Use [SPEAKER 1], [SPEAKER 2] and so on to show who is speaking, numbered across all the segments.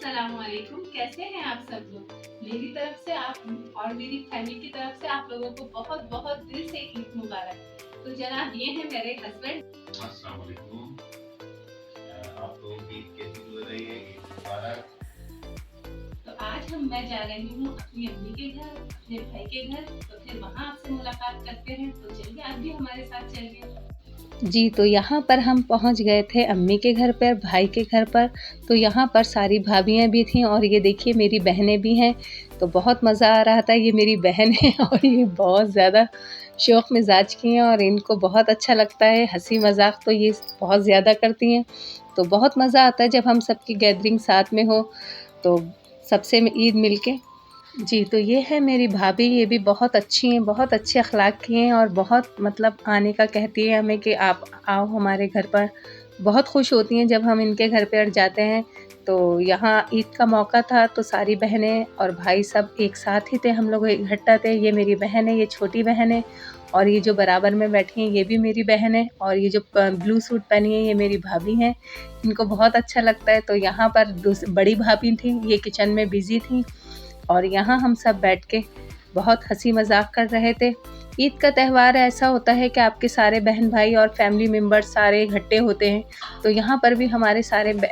[SPEAKER 1] अस्सलामुअलैकुम। कैसे हैं आप सब लोग? मेरी तरफ से आप और मेरी फैमिली की तरफ से आप लोगों को बहुत बहुत दिल से ईद मुबारक। तो जनाब ये हैं मेरे हस्बैंड।
[SPEAKER 2] अस्सलाम वालेकुम। आप लोगों की ईद कैसी गुजर रही है? ईद मुबारक।
[SPEAKER 1] तो आज मैं जा रही हूँ अपनी अम्मी के घर, अपने भाई के घर। तो फिर वहाँ आपसे मुलाकात करते हैं। तो चलिए आप भी हमारे साथ चलिए। जी, तो यहाँ पर हम पहुँच गए थे अम्मी के घर पर, भाई के घर पर। तो यहाँ पर सारी भाभियाँ भी थीं और ये देखिए मेरी बहनें भी हैं। तो बहुत मज़ा आ रहा था। ये मेरी बहन है और ये बहुत ज़्यादा शौक़ मिज़ाज की हैं और इनको बहुत अच्छा लगता है। हँसी मज़ाक तो ये बहुत ज़्यादा करती हैं। तो बहुत मज़ा आता है जब हम सबकी गैदरिंग साथ में हो, तो सबसे ईद मिल के। जी, तो ये है मेरी भाभी। ये भी बहुत अच्छी हैं, बहुत अच्छे अख़लाक़ की हैं और बहुत मतलब आने का कहती है हमें कि आप आओ हमारे घर पर। बहुत खुश होती हैं जब हम इनके घर पर जाते हैं। तो यहाँ ईद का मौका था तो सारी बहनें और भाई सब एक साथ ही थे, हम लोग इकट्ठा थे। ये मेरी बहन है, ये छोटी बहन है और ये जो बराबर में बैठी हैं ये भी मेरी बहन है और ये जो ब्लू सूट पहनी है ये मेरी भाभी हैं। इनको बहुत अच्छा लगता है। तो यहाँ पर बड़ी भाभी थी, ये किचन में बिज़ी थी और यहाँ हम सब बैठ के बहुत हँसी मज़ाक कर रहे थे। ईद का त्यौहार ऐसा होता है कि आपके सारे बहन भाई और फैमिली मेम्बर्स सारे इकट्ठे होते हैं। तो यहाँ पर भी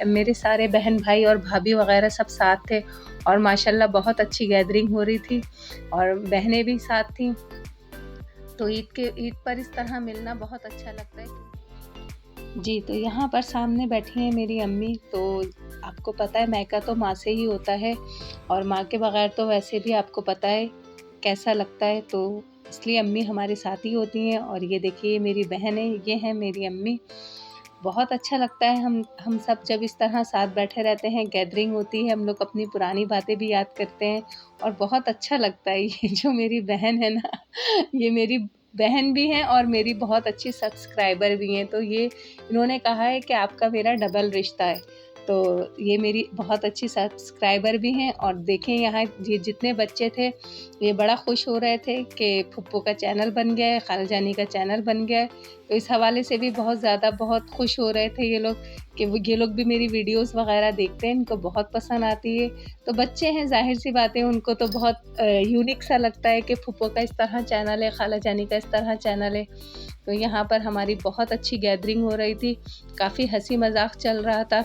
[SPEAKER 1] मेरे सारे बहन भाई और भाभी वग़ैरह सब साथ थे और माशाल्लाह बहुत अच्छी गैदरिंग हो रही थी और बहनें भी साथ थीं। तो ईद पर इस तरह मिलना बहुत अच्छा लगता है। जी, तो यहाँ पर सामने बैठी हैं मेरी अम्मी। तो आपको पता है मायका तो माँ से ही होता है और माँ के बग़ैर तो वैसे भी आपको पता है कैसा लगता है। तो इसलिए अम्मी हमारे साथ ही होती हैं और ये देखिए मेरी बहन है, ये हैं मेरी अम्मी। बहुत अच्छा लगता है हम सब जब इस तरह साथ बैठे रहते हैं, गैदरिंग होती है, हम लोग अपनी पुरानी बातें भी याद करते हैं और बहुत अच्छा लगता है। ये जो मेरी बहन है ना, ये मेरी बहन भी हैं और मेरी बहुत अच्छी सब्सक्राइबर भी हैं। तो ये इन्होंने कहा है कि आपका मेरा डबल रिश्ता है। तो ये मेरी बहुत अच्छी सब्सक्राइबर भी हैं और देखें यहाँ ये जितने बच्चे थे, ये बड़ा खुश हो रहे थे कि फुप्पो का चैनल बन गया है, खालाजानी का चैनल बन गया है। तो इस हवाले से भी बहुत खुश हो रहे थे ये लोग कि ये लोग भी मेरी वीडियोस वगैरह देखते हैं, इनको बहुत पसंद आती है। तो बच्चे हैं, ज़ाहिर-सी बात है, उनको तो बहुत यूनिक सा लगता है कि फुप्पो का इस तरह चैनल है, खालाजानी का इस तरह चैनल है। तो यहाँ पर हमारी बहुत अच्छी गैदरिंग हो रही थी, काफ़ी हँसी मज़ाक चल रहा था।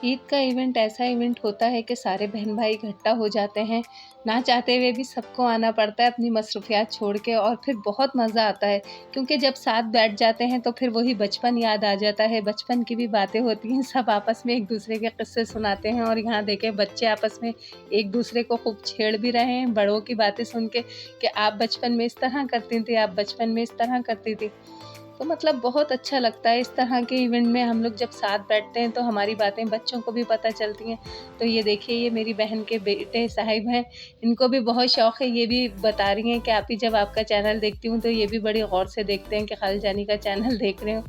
[SPEAKER 1] ईद का इवेंट ऐसा इवेंट होता है कि सारे बहन भाई इकट्ठा हो जाते हैं। ना चाहते हुए भी सबको आना पड़ता है अपनी मसरूफ़ियात छोड़ के और फिर बहुत मज़ा आता है क्योंकि जब साथ बैठ जाते हैं तो फिर वही बचपन याद आ जाता है। बचपन की भी बातें होती हैं, सब आपस में एक-दूसरे के किस्से सुनाते हैं और यहाँ देखें बच्चे आपस में एक-दूसरे को खूब छेड़ भी रहे हैं बड़ों की बातें सुन के कि आप बचपन में इस तरह करती थी, आप बचपन में इस तरह करती थी। तो मतलब बहुत अच्छा लगता है इस तरह के इवेंट में हम लोग जब साथ बैठते हैं तो हमारी बातें बच्चों को भी पता चलती हैं। तो ये देखिए ये मेरी बहन के बेटे साहिब हैं, इनको भी बहुत शौक़ है, ये भी बता रही हैं कि आपी जब आपका चैनल देखती हूँ तो ये भी बड़ी गौर से देखते हैं कि खालाजानी का चैनल देख रहे हो।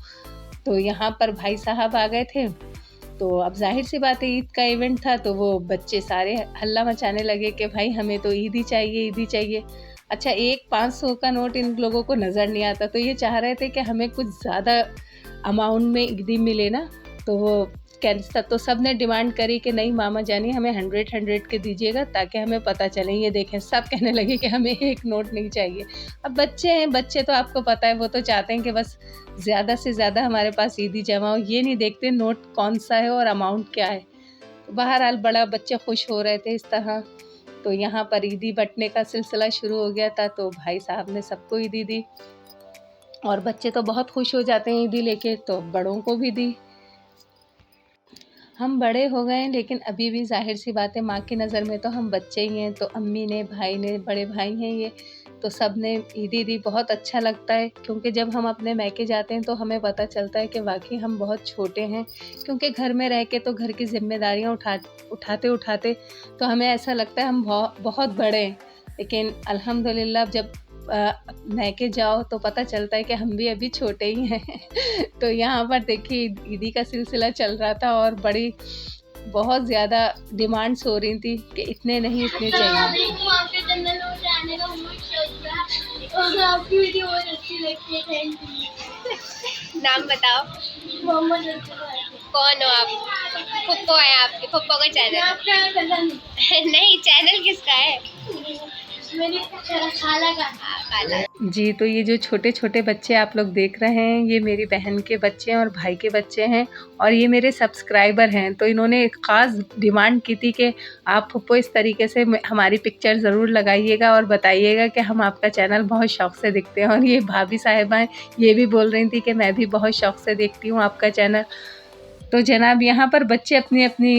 [SPEAKER 1] तो यहाँ पर भाई साहब आ गए थे, तो अब ज़ाहिर-सी बात है ईद का इवेंट था तो वो बच्चे सारे हल्ला मचाने लगे कि भाई हमें तो ईद ही चाहिए, ईद ही चाहिए। अच्छा एक 500 का नोट इन लोगों को नज़र नहीं आता तो ये चाह रहे थे कि हमें कुछ ज़्यादा अमाउंट में ईदी मिले ना, तो वो तो सब ने डिमांड करी कि नहीं मामा जानी हमें 100 के दीजिएगा ताकि हमें पता चले। ये देखें सब कहने लगे कि हमें एक नोट नहीं चाहिए। अब बच्चे हैं, बच्चे तो आपको पता है वो तो चाहते हैं कि बस ज़्यादा से ज़्यादा हमारे पास ईदी जमा हो, ये नहीं देखते नोट कौन-सा है और अमाउंट क्या है। तो बहरहाल बड़ा बच्चे खुश हो रहे थे इस तरह। तो यहाँ पर ईदी बँटने का सिलसिला शुरू हो गया था तो भाई साहब ने सबको ईदी दी और बच्चे तो बहुत खुश हो जाते हैं ईदी लेके तो बड़ों को भी दी। हम बड़े हो गए हैं लेकिन अभी भी ज़ाहिर-सी बात है माँ की नज़र में तो हम बच्चे ही हैं। तो अम्मी ने, भाई ने, बड़े भाई हैं ये, तो सब ने ईदी दी। बहुत अच्छा लगता है क्योंकि जब हम अपने मायके जाते हैं तो हमें पता चलता है कि वाक़ई हम बहुत छोटे हैं क्योंकि घर में रह के तो घर की ज़िम्मेदारियाँ उठाते तो हमें ऐसा लगता है हम बहुत बड़े हैं। लेकिन अल्हम्दुलिल्लाह जब मायके जाओ तो पता चलता है कि हम भी अभी छोटे ही हैं। तो यहाँ पर देखिए ईदी का सिलसिला चल रहा था और बहुत ज़्यादा डिमांड्स हो रही थी कि इतने नहीं, इतने चाहिए।
[SPEAKER 3] आपके चैनल और जाने का बहुत शौक था और आपकी वीडियो बहुत अच्छी लगती है। Thank you.
[SPEAKER 4] नाम बताओ।
[SPEAKER 3] मोहम्मद
[SPEAKER 4] कौन हो आप? फुप्पो है आपके? फुप्पो का चैनल नहीं, चैनल किसका है?
[SPEAKER 3] मेरी खाला का।
[SPEAKER 4] काला।
[SPEAKER 1] जी, तो ये जो छोटे छोटे बच्चे आप लोग देख रहे हैं, ये मेरी बहन के बच्चे हैं और भाई के बच्चे हैं और ये मेरे सब्सक्राइबर हैं। तो इन्होंने एक ख़ास डिमांड की थी कि आप फुप्पो इस तरीके से हमारी पिक्चर ज़रूर लगाइएगा और बताइएगा कि हम आपका चैनल बहुत शौक़ से देखते हैं। और ये भाभी साहिबा हैं, ये भी बोल रही थी कि मैं भी बहुत शौक़ से देखती हूँ आपका चैनल। तो जनाब यहाँ पर बच्चे अपनी अपनी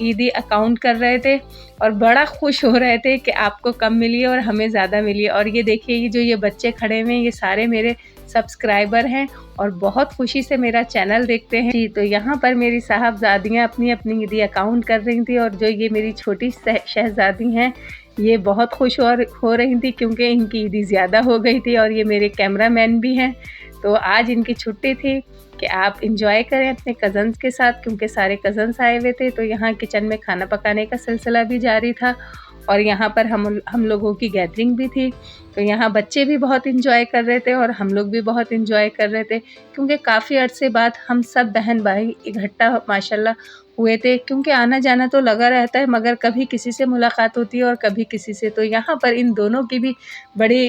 [SPEAKER 1] ईदी अकाउंट कर रहे थे और बड़ा खुश हो रहे थे कि आपको कम मिली और हमें ज़्यादा मिली। और ये देखिए, ये जो ये बच्चे खड़े हुए हैं, ये सारे मेरे सब्सक्राइबर हैं और बहुत खुशी से मेरा चैनल देखते हैं। जी, तो यहाँ पर मेरी साहबजादियाँ अपनी अपनी ईदी अकाउंट कर रही थी और जो ये मेरी छोटी शहज़ादी हैं, ये बहुत खुश हो रही थी क्योंकि इनकी ईदी ज़्यादा हो गई थी। और ये मेरे कैमरामैन भी हैं। तो आज इनकी छुट्टी थी कि आप इंजॉय करें अपने कज़न्स के साथ, क्योंकि सारे कज़न्स आए हुए थे। तो यहाँ किचन में खाना पकाने का सिलसिला भी जारी था और यहाँ पर हम लोगों की गैदरिंग भी थी। तो यहाँ बच्चे भी बहुत इंजॉय कर रहे थे और हम लोग भी बहुत इंजॉय कर रहे थे, क्योंकि काफ़ी अरसे बाद हम सब बहन भाई इकट्ठा माशाल्लाह हुए थे। क्योंकि आना जाना तो लगा रहता है, मगर कभी किसी से मुलाकात होती है और कभी किसी से। तो यहाँ पर इन दोनों की भी बड़ी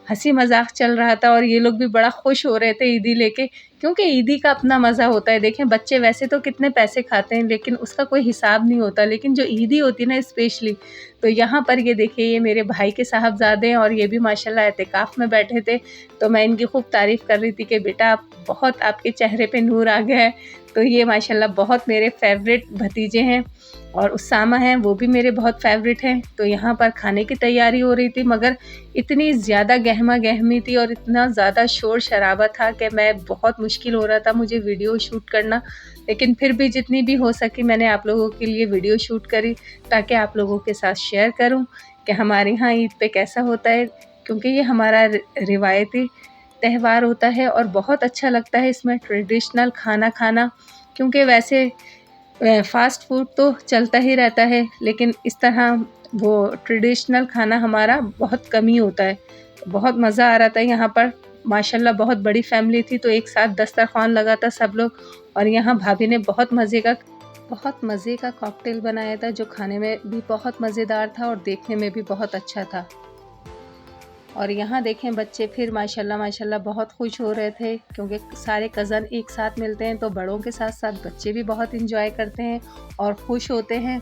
[SPEAKER 1] हंसी मजाक चल रहा था और ये लोग भी बड़ा खुश हो रहे थे ईदी लेके, क्योंकि ईदी का अपना मज़ा होता है। देखें, बच्चे वैसे तो कितने पैसे खाते हैं लेकिन उसका कोई हिसाब नहीं होता, लेकिन जो ईदी होती है ना स्पेशली, तो यहाँ पर ये देखिए, ये मेरे भाई के साहबजादे हैं और ये भी माशाल्लाह एतिकाफ़ में बैठे थे। तो मैं इनकी खूब तारीफ़ कर रही थी कि बेटा आप बहुत, आपके चेहरे पे नूर आ गया है। तो ये माशाल्लाह बहुत मेरे फेवरेट भतीजे हैं और उसामा हैं, वो भी मेरे बहुत फेवरेट हैं। तो यहाँ पर खाने की तैयारी हो रही थी, मगर इतनी ज़्यादा गहमा गहमी थी और इतना ज़्यादा शोर शराबा था कि मैं बहुत मुश्किल हो रहा था मुझे वीडियो शूट करना। लेकिन फिर भी जितनी भी हो सकी मैंने आप लोगों के लिए वीडियो शूट करी, ताकि आप लोगों के साथ शेयर करूं कि हमारे यहाँ ईद पे कैसा होता है। क्योंकि ये हमारा रिवायती त्यौहार होता है और बहुत अच्छा लगता है इसमें ट्रेडिशनल खाना खाना। क्योंकि वैसे फ़ास्ट फूड तो चलता ही रहता है, लेकिन इस तरह वो ट्रेडिशनल खाना हमारा बहुत कम ही होता है। बहुत मज़ा आ रहा था यहाँ पर माशाल्लाह। बहुत बड़ी फैमिली थी, तो एक साथ दस्तरखान लगा था सब लोग। और यहाँ भाभी ने बहुत मज़े का कॉकटेल बनाया था, जो खाने में भी बहुत मज़ेदार था और देखने में भी बहुत अच्छा था। और यहाँ देखें, बच्चे फिर माशाल्लाह बहुत खुश हो रहे थे, क्योंकि सारे कज़न एक साथ मिलते हैं तो बड़ों के साथ साथ बच्चे भी बहुत इंजॉय करते हैं और खुश होते हैं।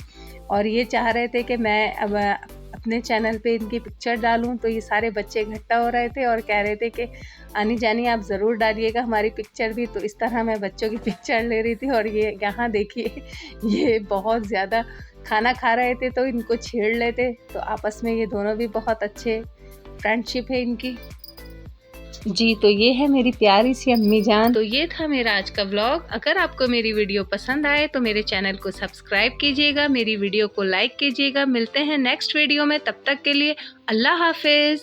[SPEAKER 1] और ये चाह रहे थे कि मैं अब अपने चैनल पे इनकी पिक्चर डालूं, तो ये सारे बच्चे इकट्ठा हो रहे थे और कह रहे थे कि आनी जानी आप ज़रूर डालिएगा हमारी पिक्चर भी। तो इस तरह मैं बच्चों की पिक्चर ले रही थी। और ये यहाँ देखिए, ये बहुत ज़्यादा खाना खा रहे थे तो इनको छेड़ लेते। तो आपस में ये दोनों भी बहुत अच्छे फ्रेंडशिप है इनकी। जी, तो ये है मेरी प्यारी सी अम्मी जान। तो ये था मेरा आज का व्लॉग। अगर आपको मेरी वीडियो पसंद आए तो मेरे चैनल को सब्सक्राइब कीजिएगा, मेरी वीडियो को लाइक कीजिएगा। मिलते हैं नेक्स्ट वीडियो में, तब तक के लिए अल्लाह हाफिज़।